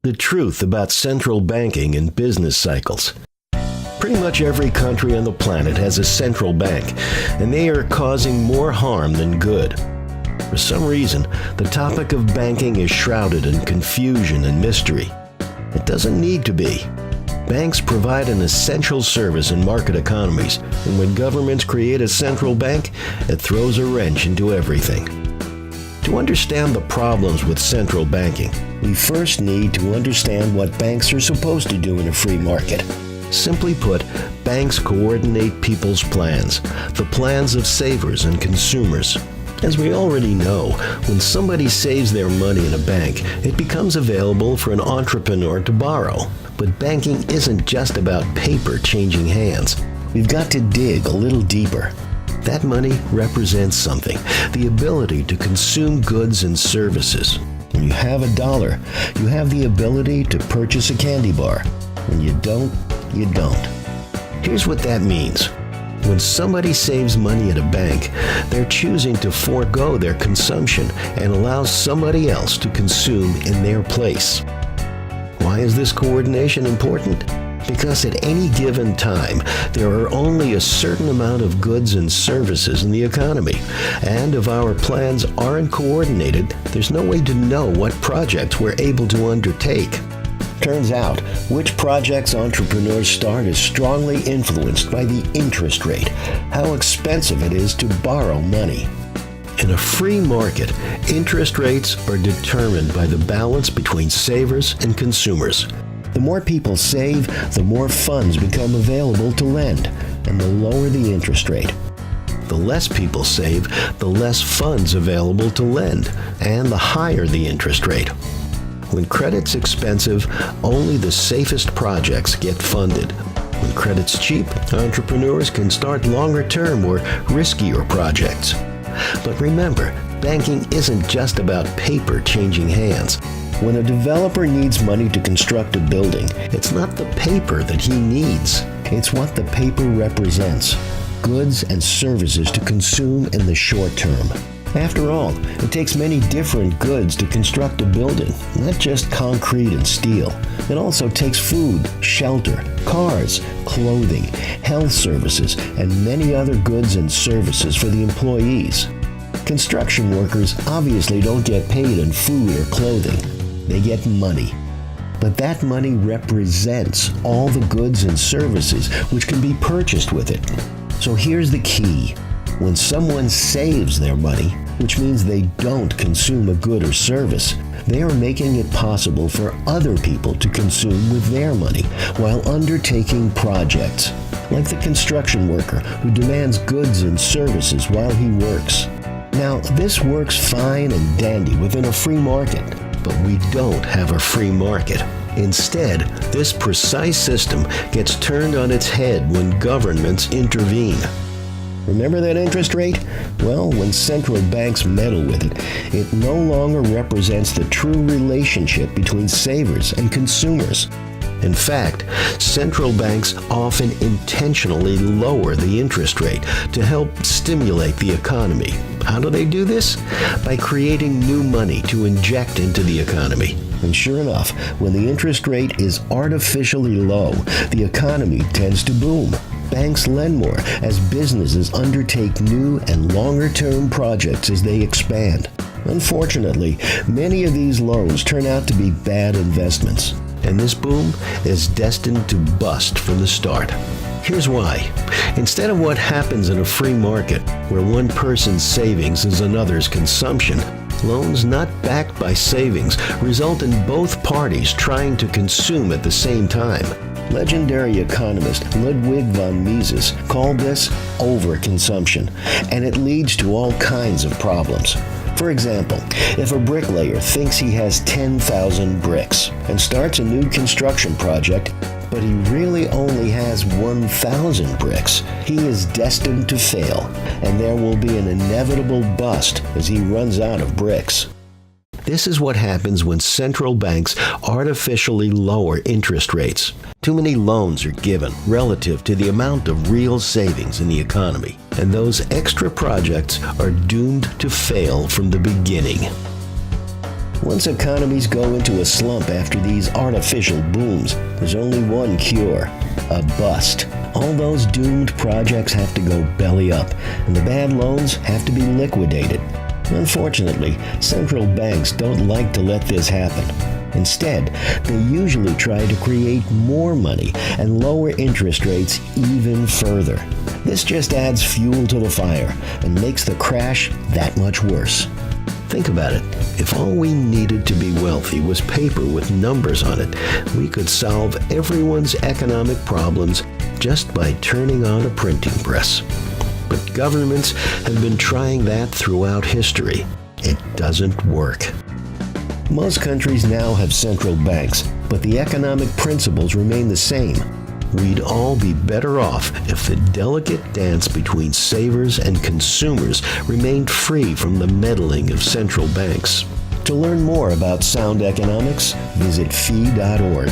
The truth about central banking and business cycles. Pretty much every country on the planet has a central bank, and they are causing more harm than good. For some reason, the topic of banking is shrouded in confusion and mystery. It doesn't need to be. Banks provide an essential service in market economies, and when governments create a central bank, it throws a wrench into everything. To understand the problems with central banking, we first need to understand what banks are supposed to do in a free market. Simply put, banks coordinate people's plans, the plans of savers and consumers. As we already know, when somebody saves their money in a bank, it becomes available for an entrepreneur to borrow. But banking isn't just about paper changing hands. We've got to dig a little deeper. That money represents something, the ability to consume goods and services. When you have $1, you have the ability to purchase a candy bar. When you don't, you don't. Here's what that means. When somebody saves money at a bank, they're choosing to forego their consumption and allow somebody else to consume in their place. Why is this coordination important? Because at any given time, there are only a certain amount of goods and services in the economy. And if our plans aren't coordinated, there's no way to know what projects we're able to undertake. Turns out, which projects entrepreneurs start is strongly influenced by the interest rate, how expensive it is to borrow money. In a free market, interest rates are determined by the balance between savers and consumers. The more people save, the more funds become available to lend, and the lower the interest rate. The less people save, the less funds available to lend, and the higher the interest rate. When credit's expensive, only the safest projects get funded. When credit's cheap, entrepreneurs can start longer-term or riskier projects. But remember, banking isn't just about paper changing hands. When a developer needs money to construct a building, it's not the paper that he needs. It's what the paper represents, goods and services to consume in the short term. After all, it takes many different goods to construct a building, not just concrete and steel. It also takes food, shelter, cars, clothing, health services, and many other goods and services for the employees. Construction workers obviously don't get paid in food or clothing. They get money. But that money represents all the goods and services which can be purchased with it. So here's the key. When someone saves their money, which means they don't consume a good or service, they are making it possible for other people to consume with their money while undertaking projects, like the construction worker who demands goods and services while he works. Now, this works fine and dandy within a free market, but we don't have a free market. Instead, this precise system gets turned on its head when governments intervene. Remember that interest rate? Well, when central banks meddle with it, it no longer represents the true relationship between savers and consumers. In fact, central banks often intentionally lower the interest rate to help stimulate the economy. How do they do this? By creating new money to inject into the economy. And sure enough, when the interest rate is artificially low, the economy tends to boom. Banks lend more as businesses undertake new and longer-term projects as they expand. Unfortunately, many of these loans turn out to be bad investments, and this boom is destined to bust from the start. Here's why. Instead of what happens in a free market, where one person's savings is another's consumption, loans not backed by savings result in both parties trying to consume at the same time. Legendary economist Ludwig von Mises called this overconsumption, and it leads to all kinds of problems. For example, if a bricklayer thinks he has 10,000 bricks and starts a new construction project, but he really only has 1,000 bricks, he is destined to fail, and there will be an inevitable bust as he runs out of bricks. This is what happens when central banks artificially lower interest rates. Too many loans are given relative to the amount of real savings in the economy, and those extra projects are doomed to fail from the beginning. Once economies go into a slump after these artificial booms, there's only one cure: a bust. All those doomed projects have to go belly up, and the bad loans have to be liquidated. Unfortunately, central banks don't like to let this happen. Instead, they usually try to create more money and lower interest rates even further. This just adds fuel to the fire and makes the crash that much worse. Think about it. If all we needed to be wealthy was paper with numbers on it, we could solve everyone's economic problems just by turning on a printing press. But governments have been trying that throughout history. It doesn't work. Most countries now have central banks, but the economic principles remain the same. We'd all be better off if the delicate dance between savers and consumers remained free from the meddling of central banks. To learn more about sound economics, visit fee.org.